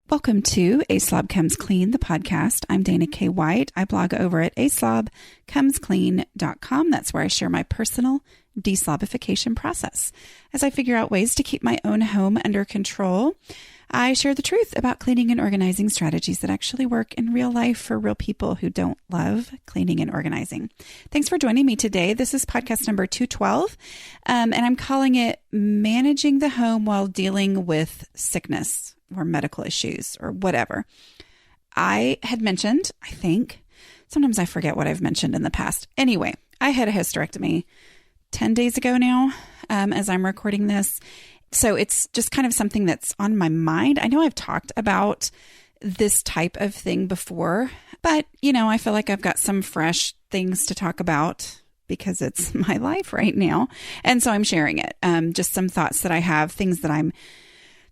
Welcome to A Slob Comes Clean, the podcast. I'm Dana K. White. I blog over at aslobcomesclean.com. That's where I share my personal deslobification process. As I figure out ways to keep my own home under control, I share the truth about cleaning and organizing strategies that actually work in real life for real people who don't love cleaning and organizing. Thanks for joining me today. This is podcast number 212, and I'm calling it Managing the Home While Dealing with Sickness or Medical Issues or whatever. I had mentioned, I think, sometimes I forget what I've mentioned in the past. Anyway, I had a hysterectomy 10 days ago now, as I'm recording this. So it's just kind of something that's on my mind. I know I've talked about this type of thing before, but, I feel like I've got some fresh things to talk about because it's my life right now. And so I'm sharing it. Just some thoughts that I have, things that I'm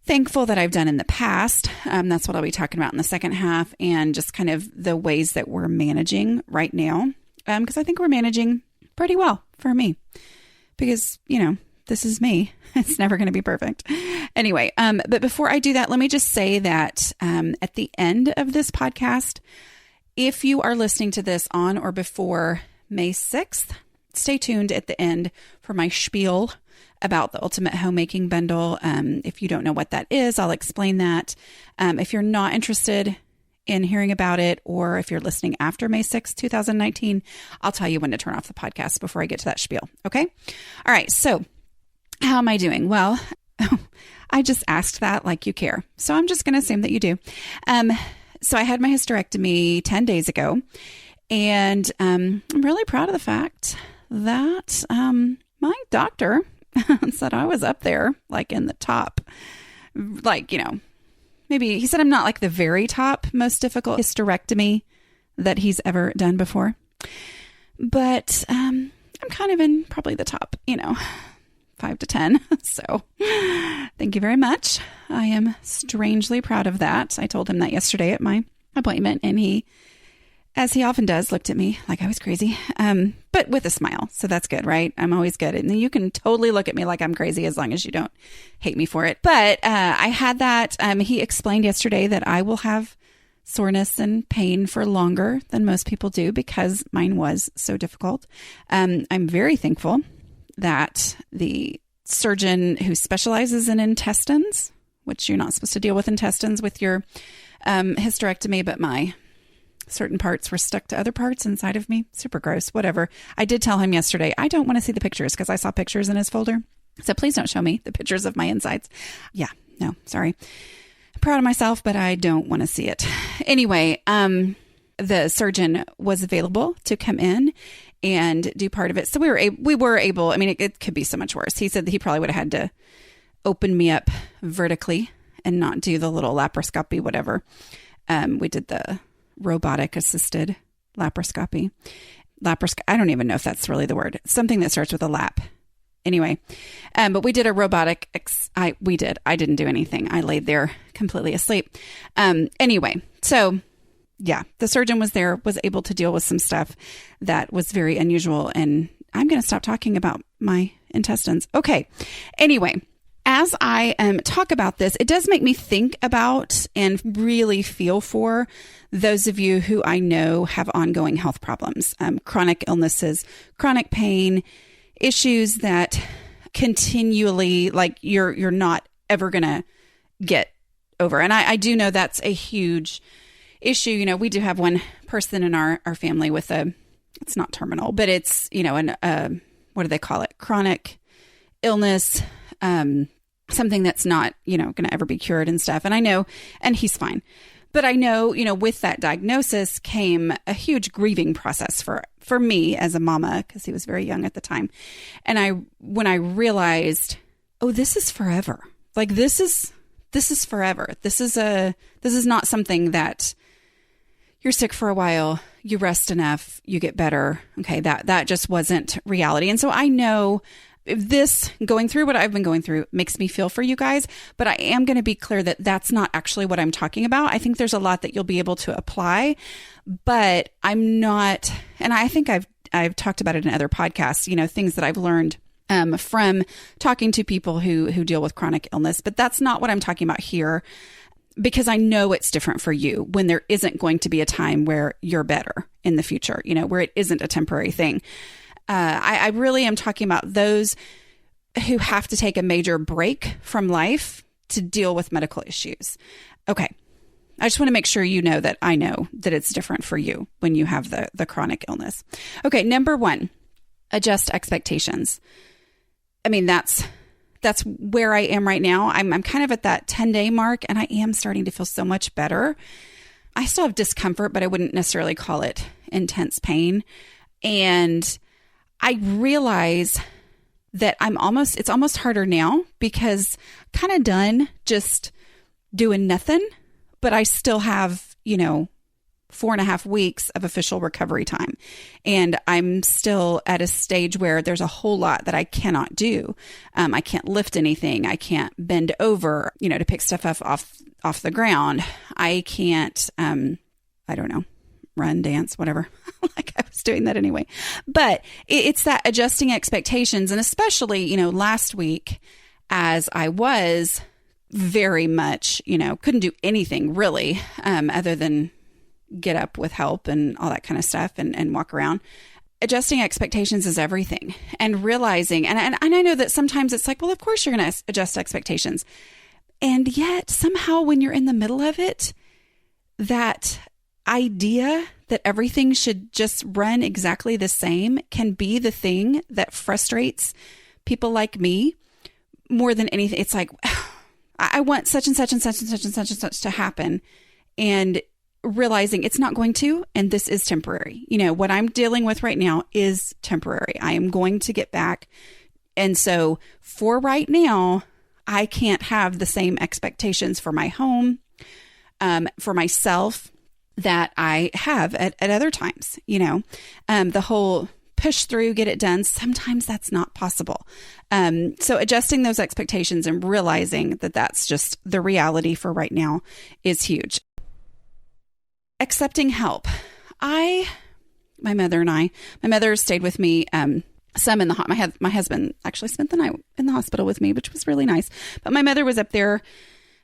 thankful that I've done in the past. That's what I'll be talking about in the second half, and just kind of the ways that we're managing right now. Because I think we're managing pretty well for me because, this is me. It's never going to be perfect. Anyway, but before I do that, let me just say that at the end of this podcast, if you are listening to this on or before May 6th, stay tuned at the end for my spiel about the Ultimate Homemaking Bundle. If you don't know what that is, I'll explain that. If you're not interested in hearing about it, or if you're listening after May 6th, 2019, I'll tell you when to turn off the podcast before I get to that spiel. Okay. All right. So how am I doing? Well, I just asked that like you care. So I'm just going to assume that you do. So I had my hysterectomy 10 days ago, and I'm really proud of the fact that my doctor said I was up there, like in the top, maybe he said I'm not like the very top most difficult hysterectomy that he's ever done before, but I'm kind of in probably the top, 5 to 10. So thank you very much. I am strangely proud of that. I told him that yesterday at my appointment, and he, as he often does, looked at me like I was crazy, but with a smile. So that's good, right? I'm always good. And you can totally look at me like I'm crazy as long as you don't hate me for it. But I had that. He explained yesterday that I will have soreness and pain for longer than most people do because mine was so difficult. I'm very thankful that the surgeon who specializes in intestines, which you're not supposed to deal with intestines with your hysterectomy, but my certain parts were stuck to other parts inside of me. Super gross, whatever. I did tell him yesterday, I don't want to see the pictures because I saw pictures in his folder. So please don't show me the pictures of my insides. Yeah, no, sorry. I'm proud of myself, but I don't want to see it. Anyway, the surgeon was available to come in and do part of it. So we were able, it could be so much worse. He said that he probably would have had to open me up vertically and not do the little laparoscopy, whatever. We did the robotic assisted laparoscopy. I don't even know if that's really the word. It's something that starts with a lap. Anyway, but we did a robotic. I didn't do anything. I laid there completely asleep. Anyway, so yeah, the surgeon was able to deal with some stuff that was very unusual. And I'm going to stop talking about my intestines. Okay. Anyway, as I talk about this, it does make me think about and really feel for those of you who I know have ongoing health problems, chronic illnesses, chronic pain, issues that continually, like you're not ever going to get over. And I do know that's a huge issue. We do have one person in our family with it's not terminal, but it's, what do they call it? Chronic illness, something that's not, going to ever be cured and stuff. And I know, and he's fine. But I know, with that diagnosis came a huge grieving process for me as a mama, because he was very young at the time. And when I realized, oh, this is forever. Like this is forever. This is not something that you're sick for a while, you rest enough, you get better. Okay. That just wasn't reality. And so I know this going through what I've been going through makes me feel for you guys, but I am going to be clear that that's not actually what I'm talking about. I think there's a lot that you'll be able to apply, but I'm not, and I think I've talked about it in other podcasts, things that I've learned from talking to people who deal with chronic illness, but that's not what I'm talking about here. because I know it's different for you when there isn't going to be a time where you're better in the future, where it isn't a temporary thing. I really am talking about those who have to take a major break from life to deal with medical issues. Okay. I just want to make sure you know that I know that it's different for you when you have the chronic illness. Okay. Number 1, adjust expectations. I mean, that's where I am right now. I'm kind of at that 10-day mark, and I am starting to feel so much better. I still have discomfort, but I wouldn't necessarily call it intense pain. And I realize that it's almost harder now because I'm kind of done just doing nothing, but I still have, 4.5 weeks of official recovery time. And I'm still at a stage where there's a whole lot that I cannot do. I can't lift anything. I can't bend over, to pick stuff up off the ground. I can't, I don't know, run, dance, whatever. Like I was doing that anyway. But it's that adjusting expectations. And especially, last week, as I was very much, couldn't do anything really, other than get up with help and all that kind of stuff and walk around. Adjusting expectations is everything. And realizing, and I know that sometimes it's like, well, of course you're going to adjust expectations. And yet somehow when you're in the middle of it, that idea that everything should just run exactly the same can be the thing that frustrates people like me more than anything. It's like, I want such and such and such and such and such and such to happen. And realizing it's not going to, and this is temporary. What I'm dealing with right now is temporary. I am going to get back. And so for right now, I can't have the same expectations for my home, for myself that I have at other times, the whole push through, get it done. Sometimes that's not possible. So adjusting those expectations and realizing that that's just the reality for right now is huge. Accepting help. My mother stayed with me, some in the, my husband actually spent the night in the hospital with me, which was really nice. But my mother was up there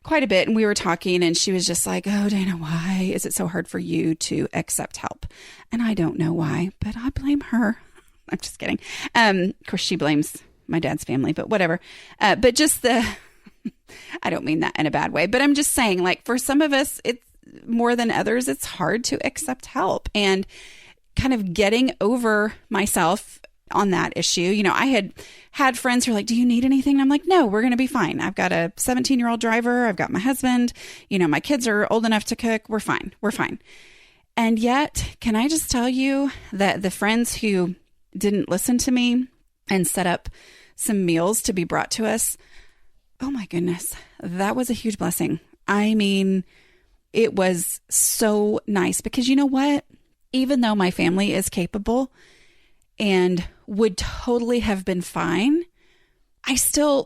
quite a bit and we were talking and she was just like, oh, Dana, why is it so hard for you to accept help? And I don't know why, but I blame her. I'm just kidding. Of course she blames my dad's family, but whatever. But just I don't mean that in a bad way, but I'm just saying, like, for some of us, it's more than others, it's hard to accept help and kind of getting over myself on that issue. I had friends who are like, do you need anything? And I'm like, no, we're going to be fine. I've got a 17-year-old driver. I've got my husband, my kids are old enough to cook. We're fine. We're fine. And yet, can I just tell you that the friends who didn't listen to me and set up some meals to be brought to us, oh my goodness, that was a huge blessing. I mean, it was so nice because you know what? Even though my family is capable and would totally have been fine,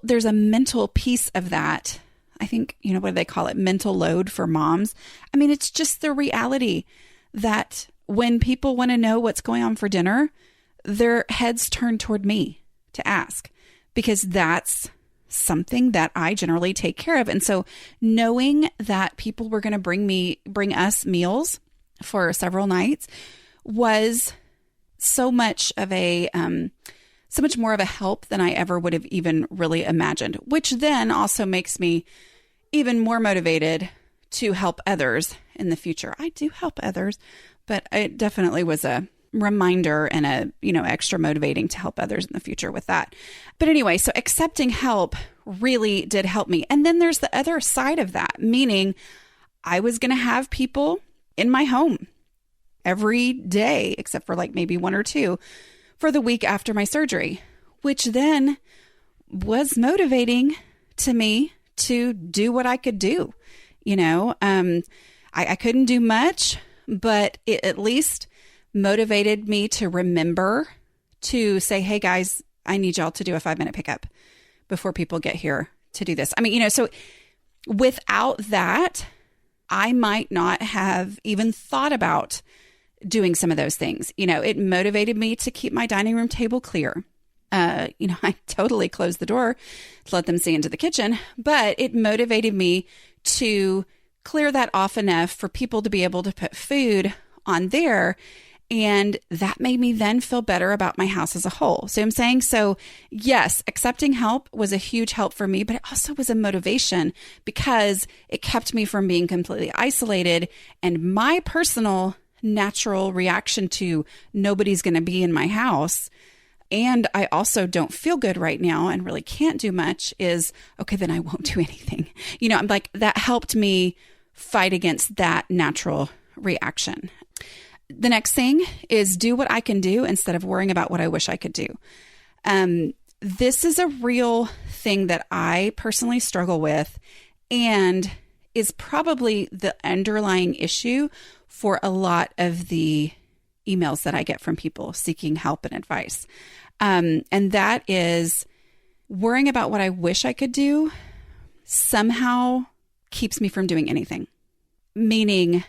there's a mental piece of that. I think, what do they call it? Mental load for moms. I mean, it's just the reality that when people want to know what's going on for dinner, their heads turn toward me to ask because that's something that I generally take care of. And so knowing that people were going to bring us meals for several nights was so much more of a help than I ever would have even really imagined, which then also makes me even more motivated to help others in the future. I do help others, but it definitely was a reminder and extra motivating to help others in the future with that. But anyway, so accepting help really did help me. And then there's the other side of that, meaning I was going to have people in my home every day, except for like maybe 1 or 2 for the week after my surgery, which then was motivating to me to do what I could do. I couldn't do much, but it at least motivated me to remember to say, hey guys, I need y'all to do a 5-minute pickup before people get here to do this. I mean, so without that, I might not have even thought about doing some of those things. It motivated me to keep my dining room table clear. I totally closed the door to let them see into the kitchen, but it motivated me to clear that off enough for people to be able to put food on there. And that made me then feel better about my house as a whole. So I'm saying, so yes, accepting help was a huge help for me, but it also was a motivation because it kept me from being completely isolated. And my personal natural reaction to nobody's going to be in my house, and I also don't feel good right now and really can't do much, is, okay, then I won't do anything. I'm like, that helped me fight against that natural reaction. The next thing is do what I can do instead of worrying about what I wish I could do. This is a real thing that I personally struggle with and is probably the underlying issue for a lot of the emails that I get from people seeking help and advice. And that is worrying about what I wish I could do somehow keeps me from doing anything. Meaning,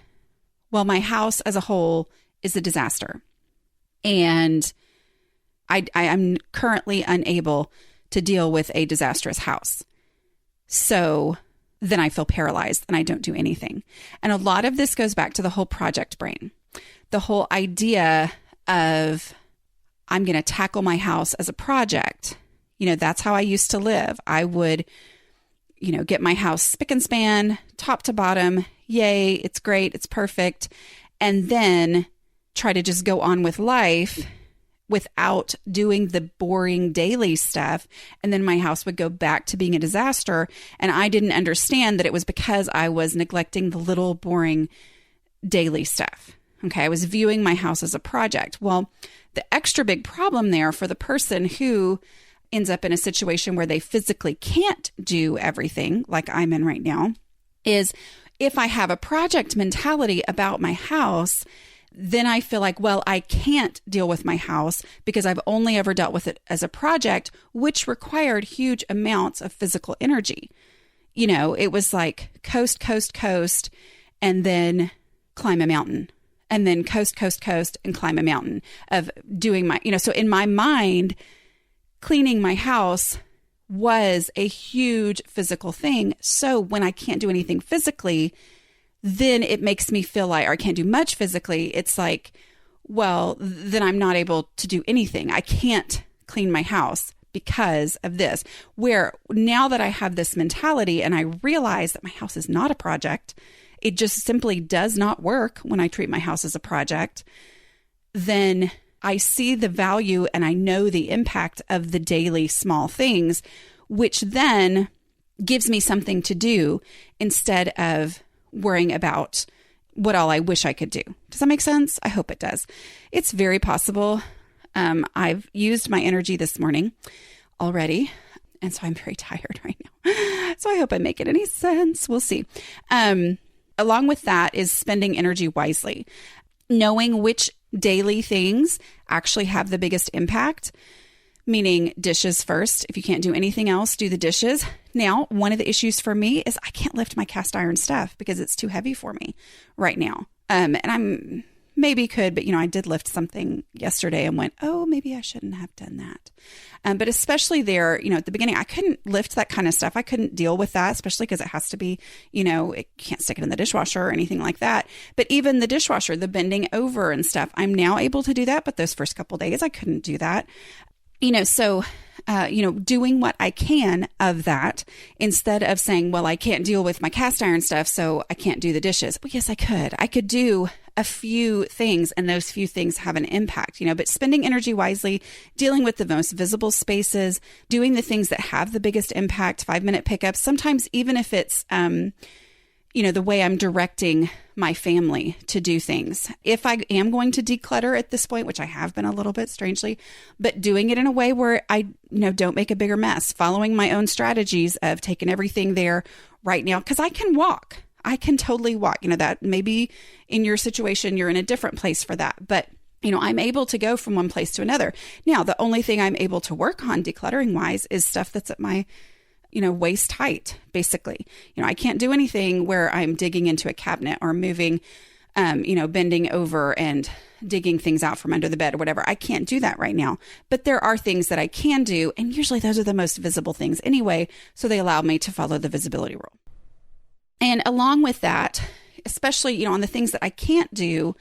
well, my house as a whole is a disaster. And I am currently unable to deal with a disastrous house. So then I feel paralyzed and I don't do anything. And a lot of this goes back to the whole project brain. The whole idea of I'm going to tackle my house as a project. That's how I used to live. I would, get my house spick and span, top to bottom. Yay, it's great, it's perfect. And then try to just go on with life without doing the boring daily stuff. And then my house would go back to being a disaster. And I didn't understand that it was because I was neglecting the little boring daily stuff. Okay, I was viewing my house as a project. Well, the extra big problem there for the person who ends up in a situation where they physically can't do everything like I'm in right now is if I have a project mentality about my house, then I feel like, well, I can't deal with my house because I've only ever dealt with it as a project, which required huge amounts of physical energy. It was like coast, coast, coast, and then climb a mountain, and then coast, coast, coast, and climb a mountain of doing my, so in my mind, cleaning my house was a huge physical thing. So when I can't do anything physically, then it makes me feel like, or I can't do much physically. It's like, well, then I'm not able to do anything. I can't clean my house because of this. Where now that I have this mentality and I realize that my house is not a project, it just simply does not work when I treat my house as a project, then I see the value and I know the impact of the daily small things, which then gives me something to do instead of worrying about what all I wish I could do. Does that make sense? I hope it does. It's very possible. I've used my energy this morning already, and so I'm very tired right now. So I hope I make it any sense. We'll see. Along with that is spending energy wisely, knowing which daily things actually have the biggest impact, meaning dishes first. If you can't do anything else, do the dishes. Now, one of the issues for me is I can't lift my cast iron stuff because it's too heavy for me right now. And I'm maybe could, but I did lift something yesterday and went, oh, maybe I shouldn't have done that. But especially there, at the beginning, I couldn't lift that kind of stuff. I couldn't deal with that, especially because it has to be, it can't stick it in the dishwasher or anything like that. But even the dishwasher, the bending over and stuff, I'm now able to do that. But those first couple of days, I couldn't do that. So, doing what I can of that instead of saying, well, I can't deal with my cast iron stuff, so I can't do the dishes. Well, yes, I could. I could do a few things, and those few things have an impact, but spending energy wisely, dealing with the most visible spaces, doing the things that have the biggest impact, 5-minute pickups, sometimes even if it's, the way I'm directing my family to do things. If I am going to declutter at this point, which I have been a little bit strangely, but doing it in a way where I, don't make a bigger mess, following my own strategies of taking everything there right now, because I can walk. I can totally walk. That maybe in your situation, you're in a different place for that, but I'm able to go from one place to another. Now, the only thing I'm able to work on decluttering wise is stuff that's at my waist height, basically. I can't do anything where I'm digging into a cabinet or moving, bending over and digging things out from under the bed or whatever. I can't do that right now, but there are things that I can do. And usually those are the most visible things anyway. So they allow me to follow the visibility rule. And along with that, especially, on the things that I can't do,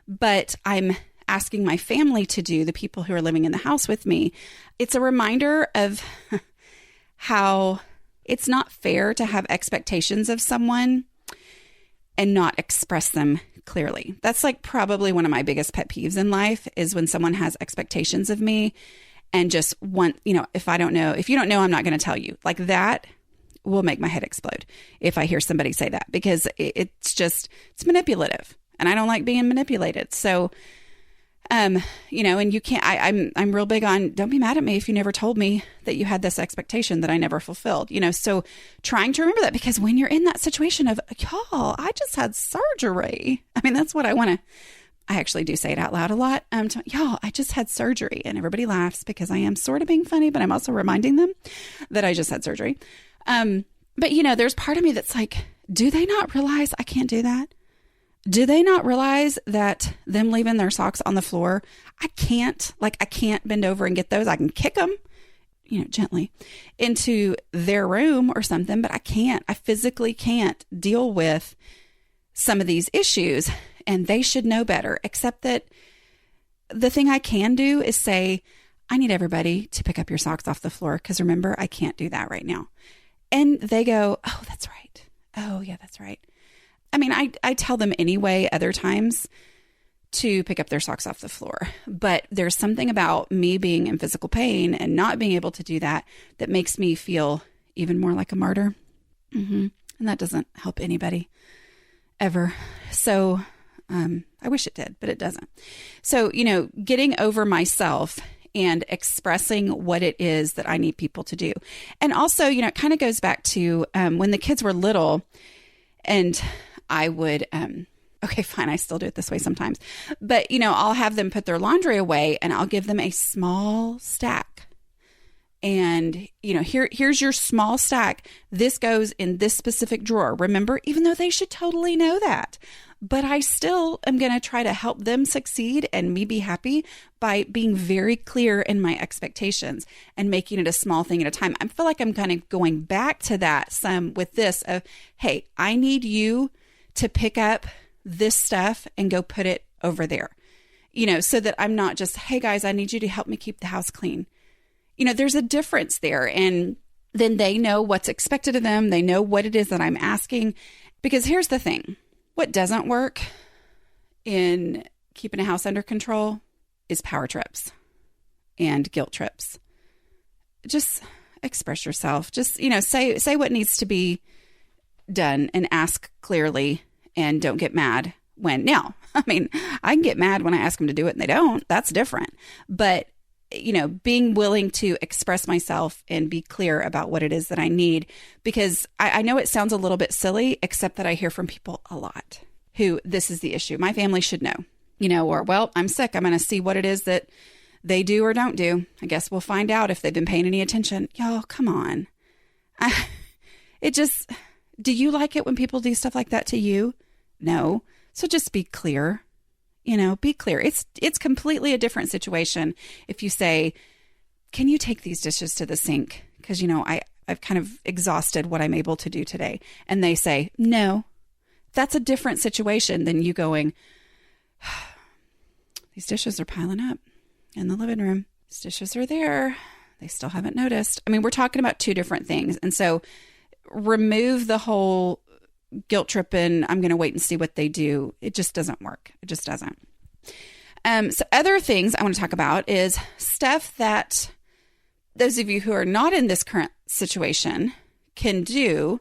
but I'm asking my family to do, the people who are living in the house with me, it's a reminder of how it's not fair to have expectations of someone and not express them clearly. That's like probably one of my biggest pet peeves in life, is when someone has expectations of me and just want, if you don't know, I'm not going to tell you. Like that will make my head explode if I hear somebody say that, because it's manipulative, and I don't like being manipulated. So, and you can't, I'm real big on, don't be mad at me if you never told me that you had this expectation that I never fulfilled, so trying to remember that, because when you're in that situation of, y'all, I just had surgery. I mean, that's what I actually do say it out loud a lot. Y'all, I just had surgery, and everybody laughs because I am sort of being funny, but I'm also reminding them that I just had surgery. But there's part of me that's like, do they not realize I can't do that? Do they not realize that them leaving their socks on the floor, I can't bend over and get those. I can kick them, gently into their room or something, but I physically can't deal with some of these issues, and they should know better, except that the thing I can do is say, I need everybody to pick up your socks off the floor, because remember, I can't do that right now. And they go, oh, that's right. Oh, yeah, that's right. I mean, I tell them anyway, other times, to pick up their socks off the floor. But there's something about me being in physical pain and not being able to do that makes me feel even more like a martyr. And that doesn't help anybody ever. So I wish it did, but it doesn't. So, getting over myself and expressing what it is that I need people to do. And also, it kind of goes back to when the kids were little, and I would, okay, fine, I still do it this way sometimes, but I'll have them put their laundry away, and I'll give them a small stack. And, here's your small stack. This goes in this specific drawer. Remember, even though they should totally know that, but I still am going to try to help them succeed and me be happy by being very clear in my expectations and making it a small thing at a time. I feel like I'm kind of going back to that some with this of, hey, I need you to pick up this stuff and go put it over there, so that I'm not just, hey guys, I need you to help me keep the house clean. There's a difference there. And then they know what's expected of them. They know what it is that I'm asking. Because here's the thing. What doesn't work in keeping a house under control is power trips and guilt trips. Just express yourself. Just, say what needs to be done and ask clearly, and don't get mad now, I can get mad when I ask them to do it and they don't. That's different. But being willing to express myself and be clear about what it is that I need, because I know it sounds a little bit silly, except that I hear from people a lot who this is the issue. My family should know, or, well, I'm sick. I'm going to see what it is that they do or don't do. I guess we'll find out if they've been paying any attention. Y'all, come on. Do you like it when people do stuff like that to you? No. So just be clear. Be clear. It's completely a different situation if you say, can you take these dishes to the sink? Because, I've kind of exhausted what I'm able to do today. And they say, no. That's a different situation than you going, these dishes are piling up in the living room. These dishes are there. They still haven't noticed. We're talking about two different things. And so remove the whole guilt tripping, I'm going to wait and see what they do. It just doesn't work. It just doesn't. So other things I want to talk about is stuff that those of you who are not in this current situation can do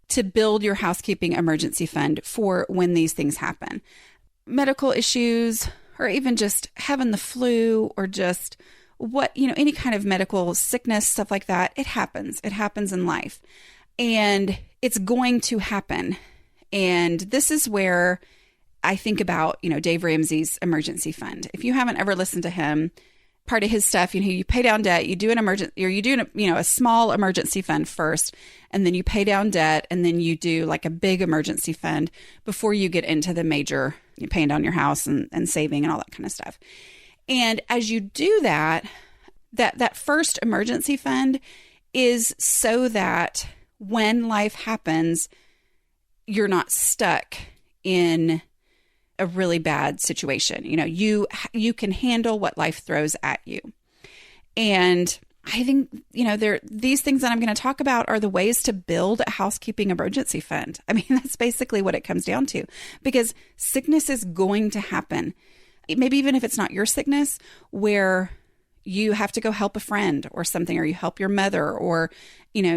to build your housekeeping emergency fund for when these things happen. Medical issues, or even just having the flu, or just any kind of medical sickness, stuff like that. It happens. It happens in life. And it's going to happen. And this is where I think about, Dave Ramsey's emergency fund. If you haven't ever listened to him, part of his stuff, you pay down debt, you do an emergency, or you do a small emergency fund first, and then you pay down debt, and then you do like a big emergency fund before you get into the major, paying down your house and saving and all that kind of stuff. And as you do that first emergency fund is so that when life happens, you're not stuck in a really bad situation. You can handle what life throws at you. And I think, these things that I'm going to talk about are the ways to build a housekeeping emergency fund. I mean, that's basically what it comes down to, because sickness is going to happen. Maybe even if it's not your sickness, where you have to go help a friend or something, or you help your mother, or,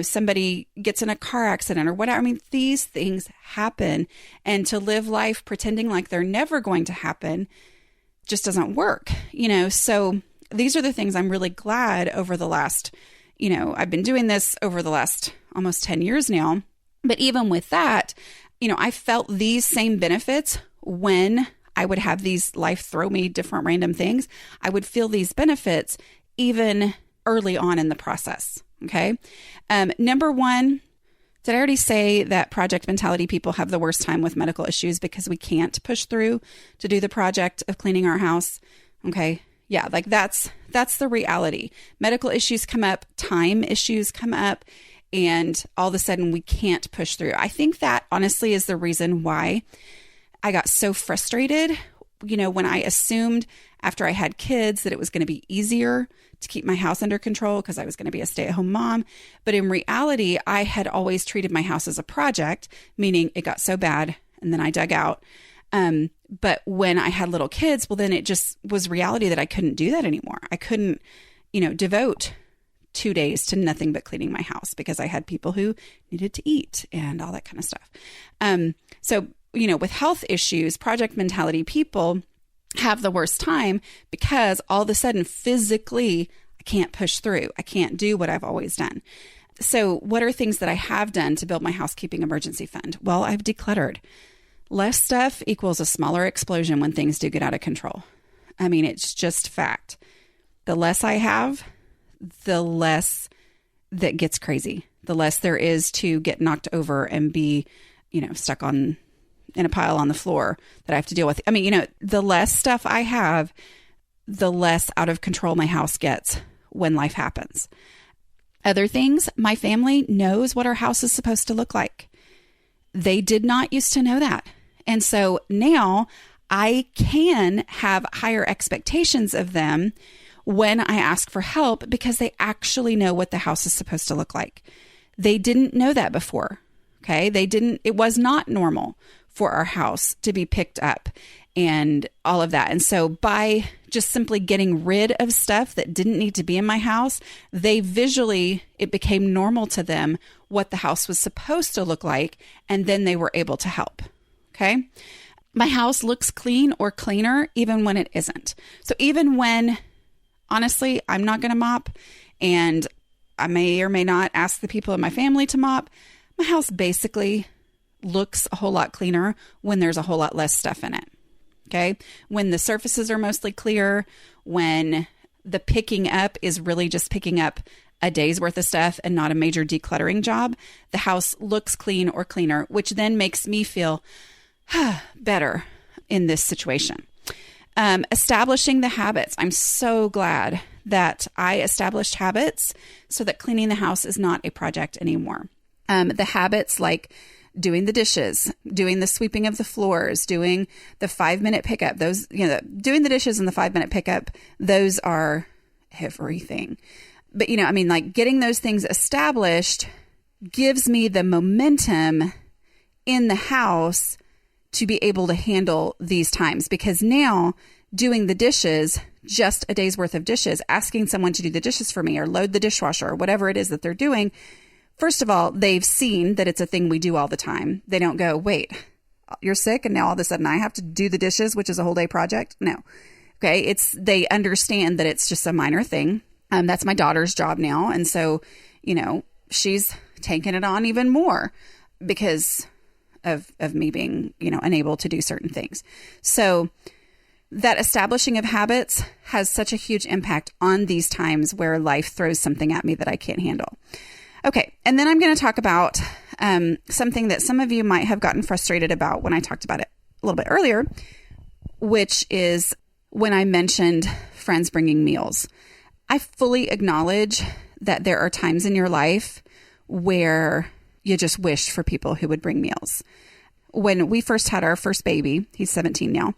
somebody gets in a car accident or whatever. I mean, these things happen, and to live life pretending like they're never going to happen just doesn't work, So these are the things I'm really glad over the last, I've been doing this over the last almost 10 years now. But even with that, I felt these same benefits when I would have these life throw me different random things. I would feel these benefits even early on in the process. Okay. Number one, did I already say that project mentality people have the worst time with medical issues because we can't push through to do the project of cleaning our house? Okay. Yeah, like that's the reality. Medical issues come up, time issues come up, and all of a sudden we can't push through. I think that honestly is the reason why I got so frustrated, when I assumed after I had kids that it was going to be easier to keep my house under control because I was going to be a stay-at-home mom. But in reality, I had always treated my house as a project, meaning it got so bad and then I dug out. But when I had little kids, well, then it just was reality that I couldn't do that anymore. I couldn't, devote 2 days to nothing but cleaning my house because I had people who needed to eat and all that kind of stuff. So, with health issues, project mentality people have the worst time because all of a sudden physically I can't push through. I can't do what I've always done. So what are things that I have done to build my housekeeping emergency fund? Well, I've decluttered. Less stuff equals a smaller explosion when things do get out of control. I mean, it's just fact. The less I have, the less that gets crazy. The less there is to get knocked over and be, stuck in a pile on the floor that I have to deal with. I mean, the less stuff I have, the less out of control my house gets when life happens. Other things, my family knows what our house is supposed to look like. They did not used to know that. And so now I can have higher expectations of them when I ask for help because they actually know what the house is supposed to look like. They didn't know that before. Okay. It was not normal for our house to be picked up and all of that. And so by just simply getting rid of stuff that didn't need to be in my house, it became normal to them what the house was supposed to look like. And then they were able to help. Okay. My house looks clean or cleaner even when it isn't. So even when, honestly, I'm not going to mop and I may or may not ask the people in my family to mop, my house basically looks a whole lot cleaner when there's a whole lot less stuff in it. Okay. When the surfaces are mostly clear, when the picking up is really just picking up a day's worth of stuff and not a major decluttering job, the house looks clean or cleaner, which then makes me feel better in this situation. Establishing the habits. I'm so glad that I established habits so that cleaning the house is not a project anymore. The habits like doing the dishes, doing the sweeping of the floors, doing the 5-minute pickup, those, doing the dishes and the 5-minute pickup, those are everything. But, getting those things established gives me the momentum in the house to be able to handle these times, because now doing the dishes, just a day's worth of dishes, asking someone to do the dishes for me or load the dishwasher or whatever it is that they're doing. First of all, they've seen that it's a thing we do all the time. They don't go, wait, you're sick and now all of a sudden I have to do the dishes, which is a whole day project. No. Okay. They understand that it's just a minor thing. That's my daughter's job now. And so, she's taken it on even more because of me being, unable to do certain things. So that establishing of habits has such a huge impact on these times where life throws something at me that I can't handle. Okay. And then I'm going to talk about something that some of you might have gotten frustrated about when I talked about it a little bit earlier, which is when I mentioned friends bringing meals. I fully acknowledge that there are times in your life where you just wish for people who would bring meals. when we first had our first baby, he's 17 now.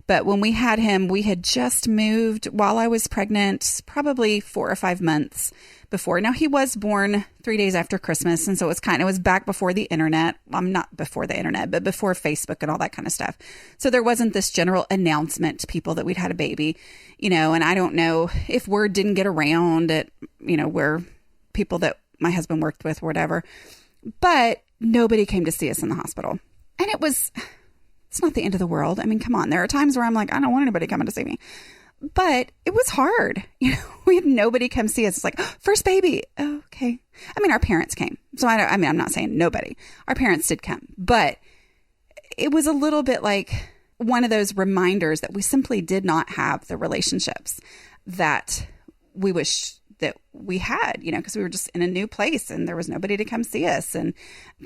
But when we had him, we had just moved while I was pregnant, probably 4 or 5 months before. Now, he was born 3 days after Christmas. And so it was back before the internet. Well, not before the internet, but before Facebook and all that kind of stuff. So there wasn't this general announcement to people that we'd had a baby, and I don't know if word didn't get around at, where people that my husband worked with or whatever, but nobody came to see us in the hospital. And it's not the end of the world. I mean, come on. There are times where I'm like, I don't want anybody coming to see me. But it was hard. We had nobody come see us. It's like, first baby. Oh, okay. I mean, our parents came. So I'm not saying nobody. Our parents did come. But it was a little bit like one of those reminders that we simply did not have the relationships that we wish that we had, because we were just in a new place and there was nobody to come see us. And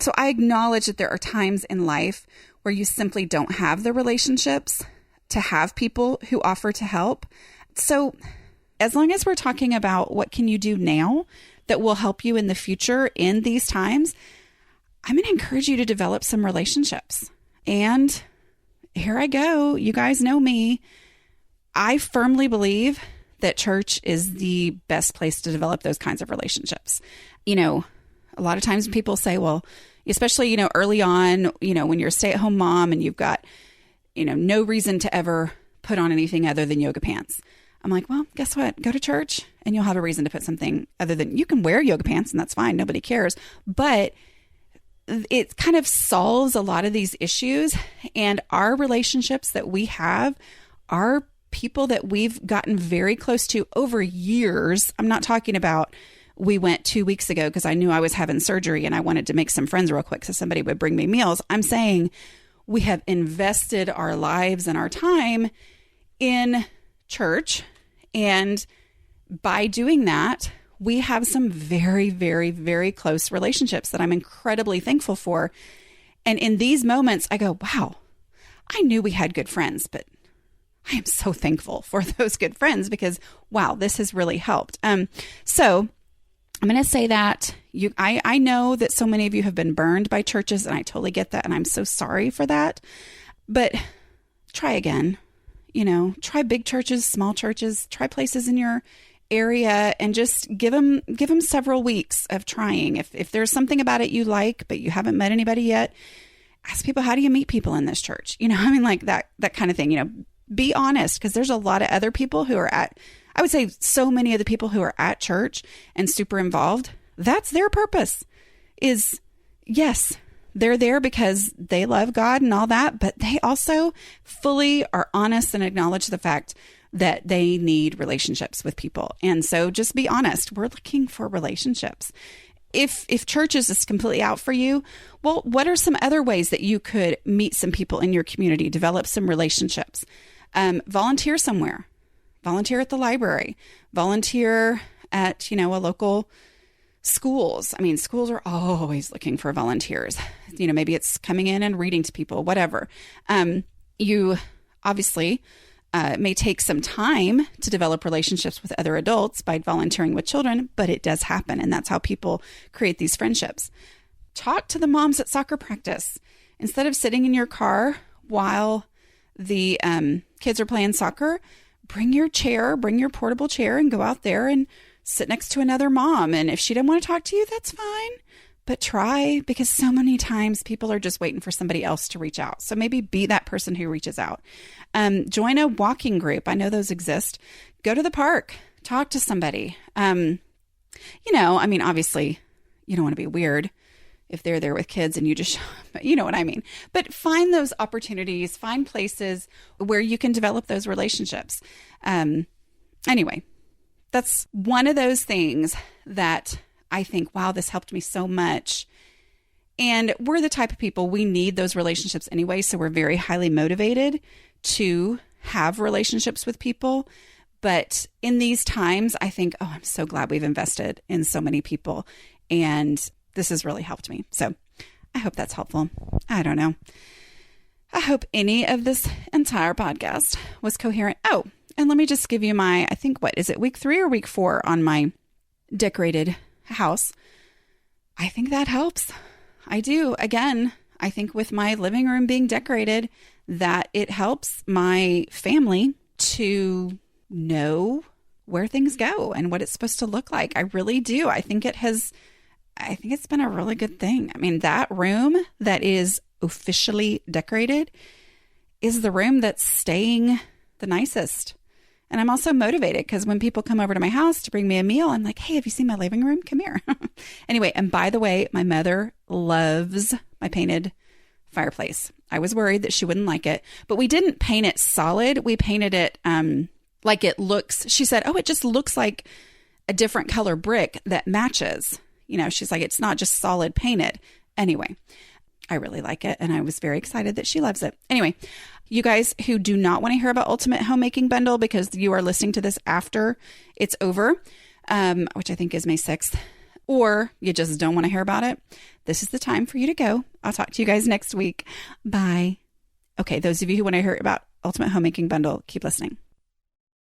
so I acknowledge that there are times in life where you simply don't have the relationships to have people who offer to help. So as long as we're talking about what can you do now that will help you in the future in these times, I'm going to encourage you to develop some relationships. And here I go. You guys know me. I firmly believe that church is the best place to develop those kinds of relationships. A lot of times people say, well, especially, early on, when you're a stay-at-home mom and you've got, no reason to ever put on anything other than yoga pants. I'm like, well, guess what? Go to church and you'll have a reason to put something other than, you can wear yoga pants and that's fine. Nobody cares. But it kind of solves a lot of these issues, and our relationships that we have are people that we've gotten very close to over years. I'm not talking about we went 2 weeks ago because I knew I was having surgery and I wanted to make some friends real quick so somebody would bring me meals. I'm saying we have invested our lives and our time in church. And by doing that, we have some very, very, very close relationships that I'm incredibly thankful for. And in these moments, I go, wow, I knew we had good friends, but I am so thankful for those good friends because, wow, this has really helped. So I'm going to say that I know that so many of you have been burned by churches, and I totally get that. And I'm so sorry for that. But try again, try big churches, small churches, try places in your area, and just give them several weeks of trying. If there's something about it you like, but you haven't met anybody yet, ask people, how do you meet people in this church? Like that kind of thing, be honest, because there's a lot of other people who are I would say so many of the people who are at church and super involved, that's their purpose is, yes, they're there because they love God and all that, but they also fully are honest and acknowledge the fact that they need relationships with people. And so just be honest. We're looking for relationships. If church is just completely out for you, well, what are some other ways that you could meet some people in your community, develop some relationships? Volunteer somewhere, volunteer at the library, volunteer at, a local schools. I mean, schools are always looking for volunteers. Maybe it's coming in and reading to people, whatever. You obviously may take some time to develop relationships with other adults by volunteering with children, but it does happen. And that's how people create these friendships. Talk to the moms at soccer practice. Instead of sitting in your car while the kids are playing soccer, bring your portable chair and go out there and sit next to another mom. And if she doesn't want to talk to you, that's fine. But try, because so many times people are just waiting for somebody else to reach out. So maybe be that person who reaches out. Join a walking group. I know those exist. Go to the park. Talk to somebody. Obviously, you don't want to be weird if they're there with kids and you just, you know what I mean. But find those opportunities, find places where you can develop those relationships. Anyway, that's one of those things that I think, wow, this helped me so much. And we're the type of people, we need those relationships anyway. So we're very highly motivated to have relationships with people. But in these times, I think, oh, I'm so glad we've invested in so many people. And this has really helped me. So I hope that's helpful. I don't know. I hope any of this entire podcast was coherent. Oh, and let me just give you my, I think, what is it, week 3 or week 4 on my decorated house. I think that helps. I do. Again, I think with my living room being decorated, that it helps my family to know where things go and what it's supposed to look like. I really do. I think it's been a really good thing. I mean, that room that is officially decorated is the room that's staying the nicest. And I'm also motivated because when people come over to my house to bring me a meal, I'm like, hey, have you seen my living room? Come here. Anyway, and by the way, my mother loves my painted fireplace. I was worried that she wouldn't like it, but we didn't paint it solid. We painted it like it looks. She said, oh, it just looks like a different color brick that matches. You know, she's like, it's not just solid painted. Anyway, I really like it. And I was very excited that she loves it. Anyway, you guys who do not want to hear about Ultimate Homemaking Bundle because you are listening to this after it's over, which I think is May 6th, or you just don't want to hear about it, this is the time for you to go. I'll talk to you guys next week. Bye. Okay, those of you who want to hear about Ultimate Homemaking Bundle, keep listening.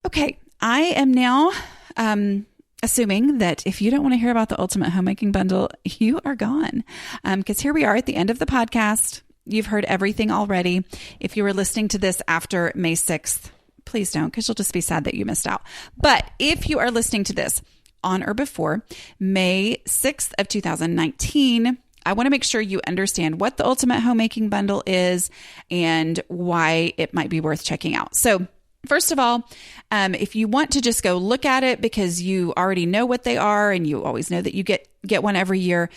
Okay, I am now assuming that if you don't want to hear about the Ultimate Homemaking Bundle, you are gone. Because here we are at the end of the podcast. You've heard everything already. If you were listening to this after May 6th, please don't, because you'll just be sad that you missed out. But if you are listening to this on or before May 6th of 2019, I want to make sure you understand what the Ultimate Homemaking Bundle is and why it might be worth checking out. So first of all, if you want to just go look at it because you already know what they are and you always know that you get one every year,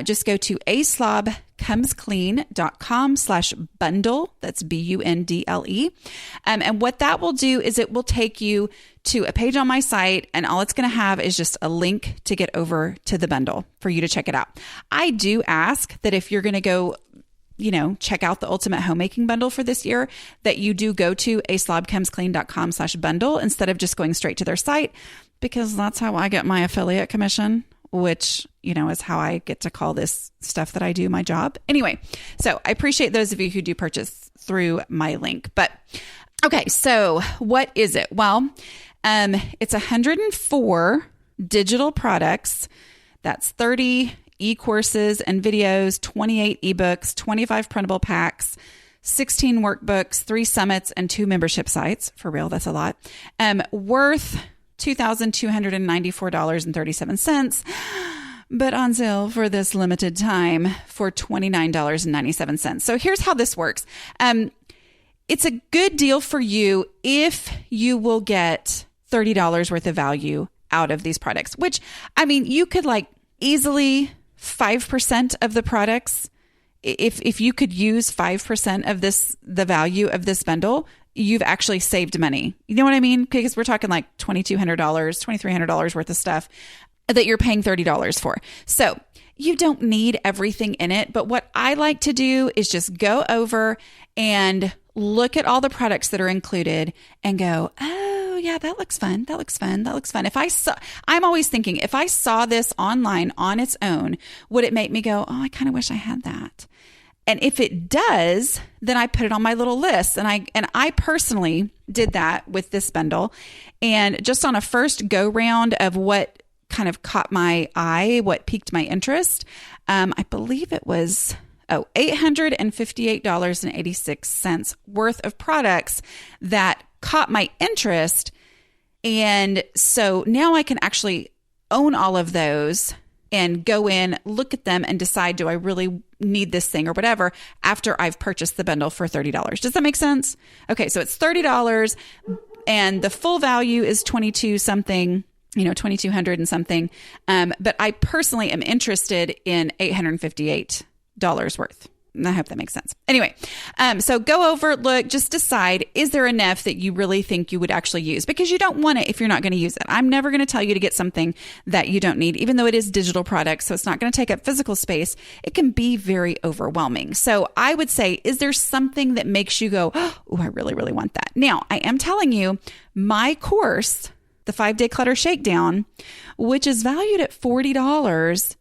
just go to aslobcomesclean.com/bundle. That's BUNDLE. And what that will do is it will take you to a page on my site, and all it's going to have is just a link to get over to the bundle for you to check it out. I do ask that if you're going to go check out the Ultimate Homemaking Bundle for this year, that you do go to aslobcomesclean.com/bundle instead of just going straight to their site, because that's how I get my affiliate commission, which, is how I get to call this stuff that I do my job. Anyway, so I appreciate those of you who do purchase through my link. But okay, so what is it? Well, it's 104 digital products. That's 30 e-courses and videos, 28 ebooks, 25 printable packs, 16 workbooks, 3 summits, and 2 membership sites. For real, that's a lot. Worth $2,294.37, but on sale for this limited time for $29.97. So here's how this works. It's a good deal for you if you will get $30 worth of value out of these products, which, I mean, you could easily 5% of the products. If you could use 5% of the value of this bundle, you've actually saved money. You know what I mean? Because we're talking $2,200, $2,300 worth of stuff that you're paying $30 for. So you don't need everything in it. But what I like to do is just go over and look at all the products that are included and go, oh yeah, that looks fun. That looks fun. That looks fun. I'm always thinking, if I saw this online on its own, would it make me go, oh, I kind of wish I had that? And if it does, then I put it on my little list. And I personally did that with this bundle. And just on a first go round of what kind of caught my eye, what piqued my interest, I believe it was $858.86 worth of products that caught my interest. And so now I can actually own all of those and go in, look at them and decide, do I really need this thing or whatever after I've purchased the bundle for $30. Does that make sense? Okay, so it's $30 and the full value is $22 something, $2,200 and something. But I personally am interested in $858 worth. I hope that makes sense. Anyway, so go over, look, just decide, is there enough that you really think you would actually use? Because you don't want it if you're not going to use it. I'm never going to tell you to get something that you don't need, even though it is digital products. So it's not going to take up physical space. It can be very overwhelming. So I would say, is there something that makes you go, oh, I really, really want that? Now, I am telling you, my course, the 5-Day Clutter Shakedown, which is valued at $40,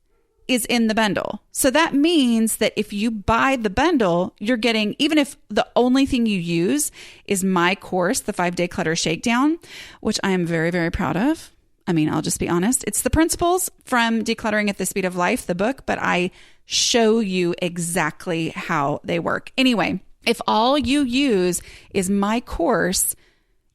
is in the bundle. So that means that if you buy the bundle, you're getting, even if the only thing you use is my course, the 5-Day Clutter Shakedown, which I am very, very proud of. I mean, I'll just be honest. It's the principles from Decluttering at the Speed of Life, the book, but I show you exactly how they work. Anyway, if all you use is my course,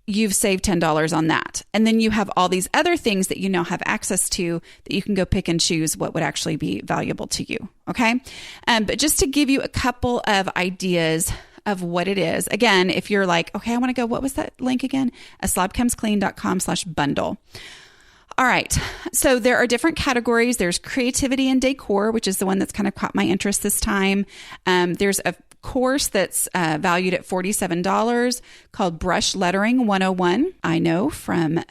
you've saved $10 on that. And then you have all these other things that you now have access to that you can go pick and choose what would actually be valuable to you. Okay. But just to give you a couple of ideas of what it is. Again, if you're like, okay, I want to go, what was that link again? aslobcomesclean.com/bundle. All right. So there are different categories. There's creativity and decor, which is the one that's kind of caught my interest this time. There's a course that's valued at $47 called Brush Lettering 101. I know from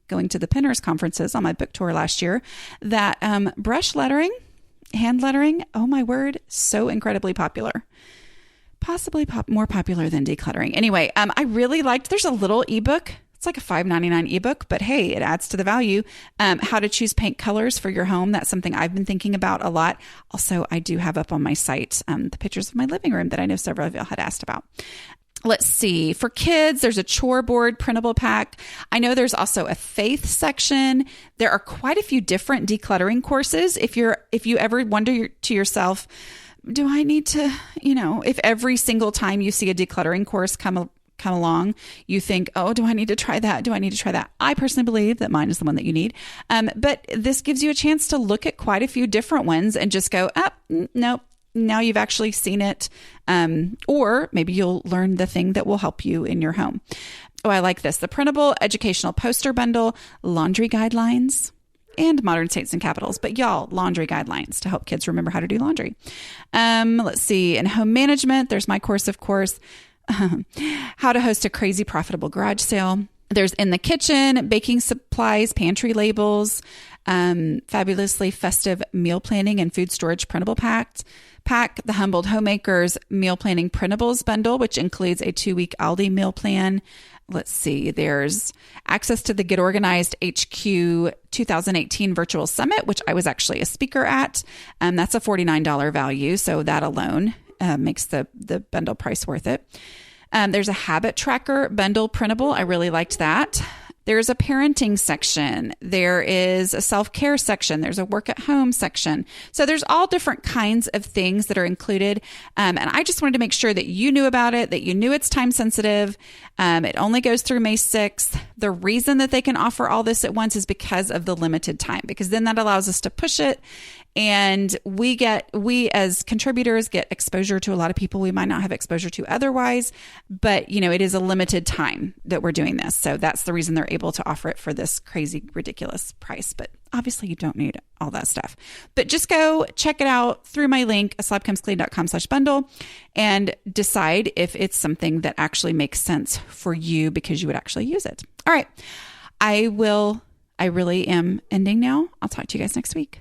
going to the Pinners conferences on my book tour last year that brush lettering, hand lettering, oh my word, so incredibly popular. Possibly more popular than decluttering. Anyway, I really liked, there's a little ebook. It's like a $5.99 ebook, but hey, it adds to the value. How to choose paint colors for your home. That's something I've been thinking about a lot. Also, I do have up on my site the pictures of my living room that I know several of you had asked about. Let's see. For kids, there's a chore board printable pack. I know there's also a faith section. There are quite a few different decluttering courses. If you ever wonder to yourself, do I need to, if every single time you see a decluttering course come along, you think, oh, do I need to try that? Do I need to try that? I personally believe that mine is the one that you need. But this gives you a chance to look at quite a few different ones and just go, nope. Now you've actually seen it. Or maybe you'll learn the thing that will help you in your home. Oh, I like this. The printable educational poster bundle, laundry guidelines, and modern saints and capitals. But y'all, laundry guidelines to help kids remember how to do laundry. Let's see. In home management, there's my course, of course. How to host a crazy profitable garage sale. There's in the kitchen, baking supplies, pantry labels, fabulously festive meal planning and food storage printable pack, the Humboldt Homemakers meal planning printables bundle, which includes a 2-week Aldi meal plan. Let's see, there's access to the Get Organized HQ 2018 virtual summit, which I was actually a speaker at. That's a $49 value. So that alone makes the bundle price worth it. There's a habit tracker bundle printable. I really liked that. There's a parenting section. There is a self-care section. There's a work at home section. So there's all different kinds of things that are included. And I just wanted to make sure that you knew about it, that you knew it's time sensitive. It only goes through May 6th. The reason that they can offer all this at once is because of the limited time, because then that allows us to push it. And we as contributors get exposure to a lot of people we might not have exposure to otherwise, but it is a limited time that we're doing this. So that's the reason they're able to offer it for this crazy, ridiculous price. But obviously you don't need all that stuff, but just go check it out through my link, aslobcomesclean.com/bundle, and decide if it's something that actually makes sense for you because you would actually use it. All right. I really am ending now. I'll talk to you guys next week.